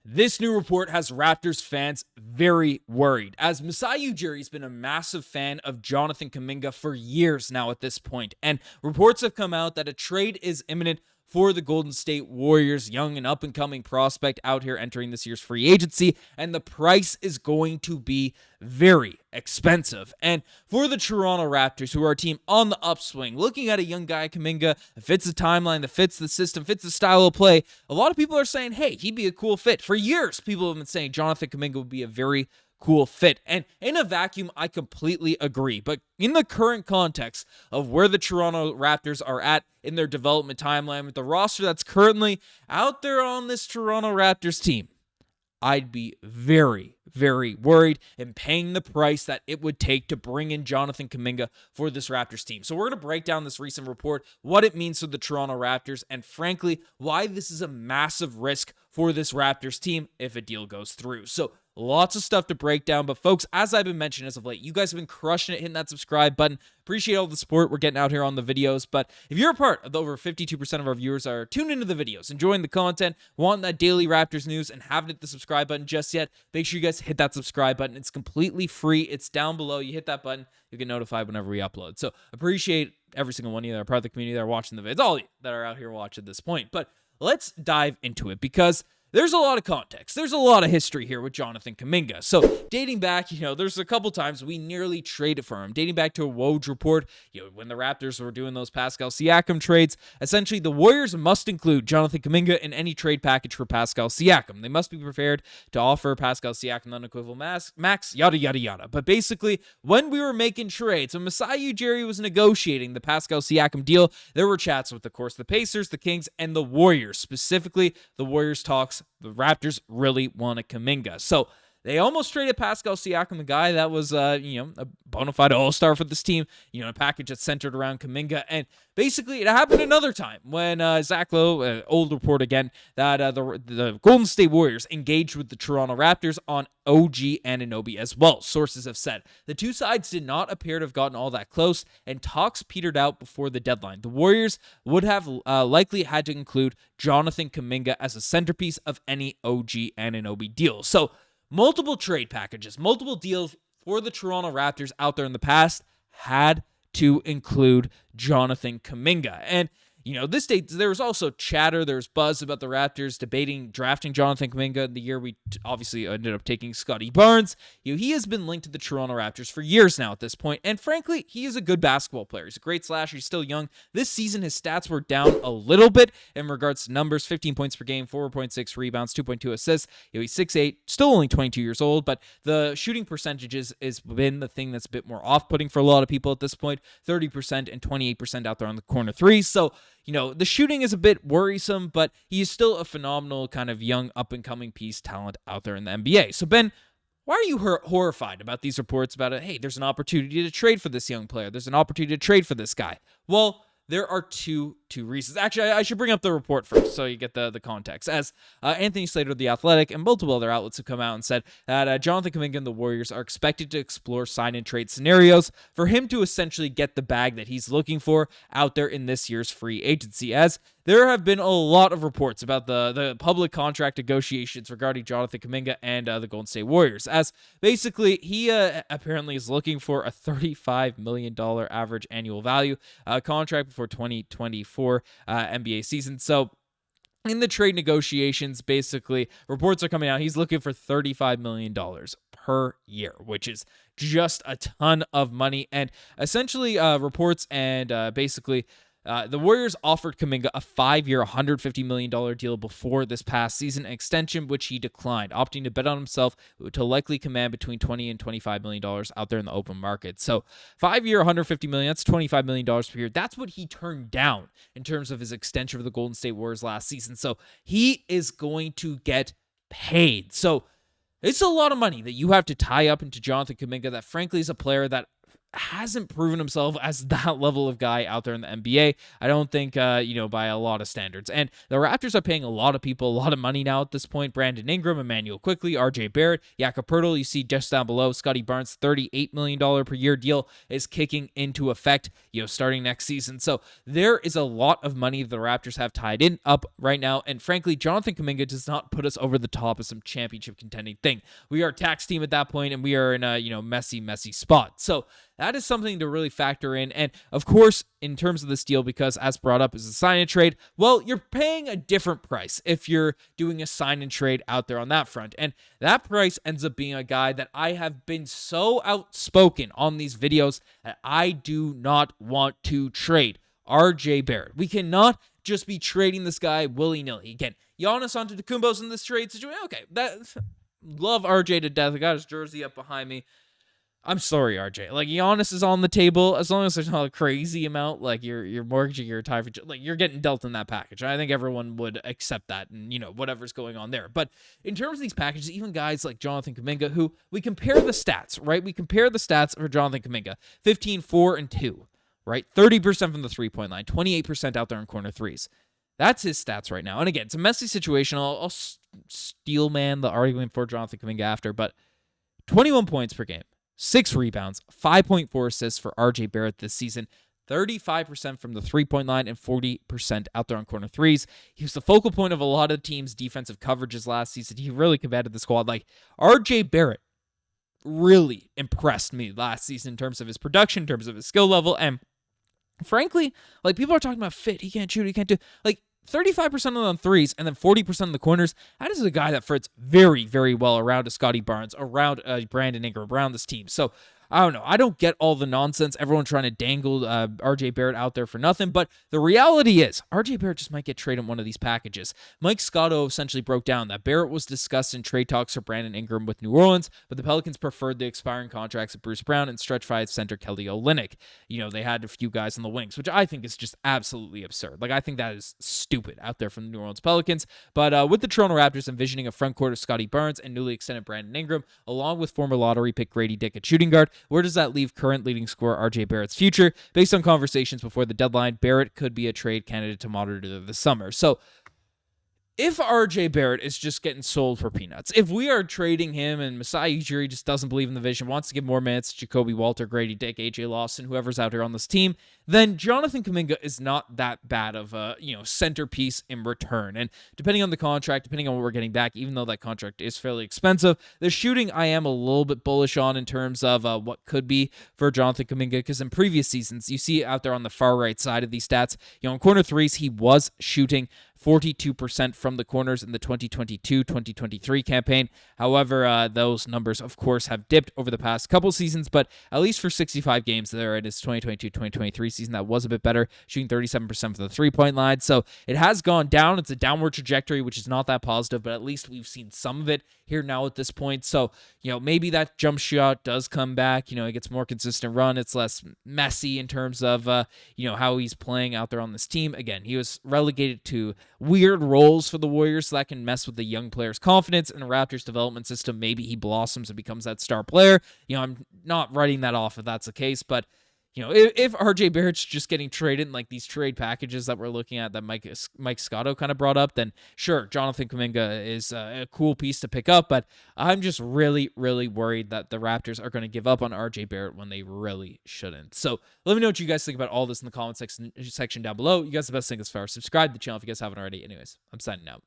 This new report has Raptors fans very worried, as Masai Ujiri has been a massive fan of Jonathan Kuminga for years now at this point, and reports have come out that a trade is imminent for the Golden State Warriors, young and up-and-coming prospect out here entering this year's free agency, and the price is going to be very expensive. And for the Toronto Raptors, who are a team on the upswing, looking at a young guy, Kuminga, that fits the timeline, that fits the system, fits the style of play, a lot of people are saying, hey, he'd be a cool fit. For years, people have been saying Jonathan Kuminga would be a very cool fit. And in a vacuum, I completely agree. But in the current context of where the Toronto Raptors are at in their development timeline, with the roster that's currently out there on this Toronto Raptors team, I'd be very, very worried in paying the price that it would take to bring in Jonathan Kuminga for this Raptors team. So we're going to break down this recent report, what it means for the Toronto Raptors, and frankly, why this is a massive risk for this Raptors team if a deal goes through. So lots of stuff to break down, but folks, as I've been mentioning as of late, you guys have been crushing it, hitting that subscribe button. Appreciate all the support we're getting out here on the videos, but if you're a part of the over 52% of our viewers are tuned into the videos, enjoying the content, wanting that daily Raptors news, and haven't hit the subscribe button just yet, make sure you guys hit that subscribe button. It's completely free. It's down below. You hit that button, you get notified whenever we upload. So appreciate every single one of you that are part of the community that are watching the vids, all of you that are out here watching at this point. But let's dive into it, because there's a lot of context. There's a lot of history here with Jonathan Kuminga. So dating back, there's a couple times we nearly traded for him. Dating back to a Woj report, when the Raptors were doing those Pascal Siakam trades, essentially the Warriors must include Jonathan Kuminga in any trade package for Pascal Siakam. They must be prepared to offer Pascal Siakam unequivocal max, yada, yada, yada. But basically, when we were making trades, when Masai Ujiri was negotiating the Pascal Siakam deal, there were chats with, of course, the Pacers, the Kings, and the Warriors. Specifically, the Warriors talks. The Raptors really wanted Kuminga. So they almost traded Pascal Siakam, a guy that was, a bona fide all-star for this team, a package that's centered around Kuminga. And basically, it happened another time when Zach Lowe, old report again, that the Golden State Warriors engaged with the Toronto Raptors on OG Anunoby as well. Sources have said the two sides did not appear to have gotten all that close, and talks petered out before the deadline. The Warriors would have likely had to include Jonathan Kuminga as a centerpiece of any OG Anunoby deal. So multiple trade packages, multiple deals for the Toronto Raptors out there in the past had to include Jonathan Kuminga. And, this day, there was also chatter, there was buzz about the Raptors drafting Jonathan Kuminga in the year we obviously ended up taking Scottie Barnes. He has been linked to the Toronto Raptors for years now at this point, and frankly, he is a good basketball player. He's a great slasher, he's still young. This season, his stats were down a little bit in regards to numbers: 15 points per game, 4.6 rebounds, 2.2 assists. He's 6'8", still only 22 years old, but the shooting percentages has been the thing that's a bit more off-putting for a lot of people at this point, 30% and 28% out there on the corner three. So, the shooting is a bit worrisome, but he is still a phenomenal kind of young up-and-coming piece talent out there in the NBA. So, Ben, why are you horrified about these reports about it? Hey, there's an opportunity to trade for this young player. There's an opportunity to trade for this guy. Well, there are two reasons. Actually, I should bring up the report first so you get the context. As Anthony Slater of The Athletic and multiple other outlets have come out and said that Jonathan Kuminga and the Warriors are expected to explore sign-and-trade scenarios for him to essentially get the bag that he's looking for out there in this year's free agency, as there have been a lot of reports about the public contract negotiations regarding Jonathan Kuminga and the Golden State Warriors, as basically he apparently is looking for a $35 million average annual value contract before 2024 NBA season. So in the trade negotiations, basically, reports are coming out, he's looking for $35 million per year, which is just a ton of money. And essentially, reports and basically the Warriors offered Kuminga a 5-year, $150 million deal before this past season extension, which he declined, opting to bet on himself to likely command between $20 and $25 million out there in the open market. So 5-year, $150 million, that's $25 million per year. That's what he turned down in terms of his extension for the Golden State Warriors last season. So he is going to get paid. So it's a lot of money that you have to tie up into Jonathan Kuminga that frankly is a player that hasn't proven himself as that level of guy out there in the NBA. I don't think, by a lot of standards. And the Raptors are paying a lot of people a lot of money now at this point. Brandon Ingram, Immanuel Quickley, RJ Barrett, Jakob Poeltl, you see just down below. Scottie Barnes' $38 million per year deal is kicking into effect, starting next season. So there is a lot of money the Raptors have tied in up right now. And frankly, Jonathan Kuminga does not put us over the top of some championship contending thing. We are a tax team at that point, and we are in a, messy spot. So that is something to really factor in. And of course, in terms of this deal, because as brought up as a sign and trade, well, you're paying a different price if you're doing a sign and trade out there on that front. And that price ends up being a guy that I have been so outspoken on these videos that I do not want to trade. RJ Barrett. We cannot just be trading this guy willy-nilly. Again, Giannis Antetokounmpo's in this trade situation. Okay, love RJ to death. I got his jersey up behind me. I'm sorry, RJ. Like, Giannis is on the table. As long as there's not a crazy amount, like you're mortgaging your tie for, like, you're getting dealt in that package. I think everyone would accept that, and whatever's going on there. But in terms of these packages, even guys like Jonathan Kuminga, who we compare the stats, right? We compare the stats for Jonathan Kuminga: 15, 4, and 2, right? 30% from the 3-point line, 28% out there in corner threes. That's his stats right now. And again, it's a messy situation. I'll steel man the argument for Jonathan Kuminga after, but 21 points per game. 6 rebounds, 5.4 assists for RJ Barrett this season, 35% from the 3-point line and 40% out there on corner threes. He was the focal point of a lot of teams' defensive coverages last season. He really combated the squad. Like, RJ Barrett really impressed me last season in terms of his production, in terms of his skill level, and frankly, like, people are talking about fit. He can't shoot, he can't do, like, 35% on threes and then 40% in the corners. That is a guy that fits very, very well around a Scottie Barnes, around Brandon Ingram, around this team. So I don't know. I don't get all the nonsense. Everyone trying to dangle RJ Barrett out there for nothing. But the reality is, RJ Barrett just might get traded in one of these packages. Mike Scotto essentially broke down that Barrett was discussed in trade talks for Brandon Ingram with New Orleans, but the Pelicans preferred the expiring contracts of Bruce Brown and stretch five center Kelly Olynyk. They had a few guys in the wings, which I think is just absolutely absurd. Like, I think that is stupid out there from the New Orleans Pelicans. But with the Toronto Raptors envisioning a front court of Scottie Barnes and newly extended Brandon Ingram, along with former lottery pick Gradey Dick at shooting guard, where does that leave current leading scorer RJ Barrett's future? Based on conversations before the deadline, Barrett could be a trade candidate to monitor this summer. So if RJ Barrett is just getting sold for peanuts, if we are trading him and Masai Ujiri just doesn't believe in the vision, wants to give more minutes to Jacoby Walter, Gradey Dick, AJ Lawson, whoever's out here on this team, then Jonathan Kuminga is not that bad of a centerpiece in return. And depending on the contract, depending on what we're getting back, even though that contract is fairly expensive, the shooting I am a little bit bullish on in terms of what could be for Jonathan Kuminga, because in previous seasons, you see out there on the far right side of these stats, in corner threes, he was shooting 42% from the corners in the 2022-2023 campaign. However, those numbers, of course, have dipped over the past couple seasons, but at least for 65 games there in his 2022-2023 season, that was a bit better, shooting 37% from the three-point line. So it has gone down. It's a downward trajectory, which is not that positive, but at least we've seen some of it here now at this point. So, maybe that jump shot does come back. It gets more consistent run. It's less messy in terms of, how he's playing out there on this team. Again, he was relegated to weird roles for the Warriors, so that can mess with the young player's confidence in the Raptors development system. Maybe he blossoms and becomes that star player. I'm not writing that off if that's the case, but if RJ Barrett's just getting traded in like these trade packages that we're looking at that Mike Scotto kind of brought up, then sure, Jonathan Kuminga is a cool piece to pick up, but I'm just really, really worried that the Raptors are going to give up on RJ Barrett when they really shouldn't. So let me know what you guys think about all this in the comment section down below. You guys, the best thing as far as subscribe to the channel if you guys haven't already. Anyways, I'm signing out.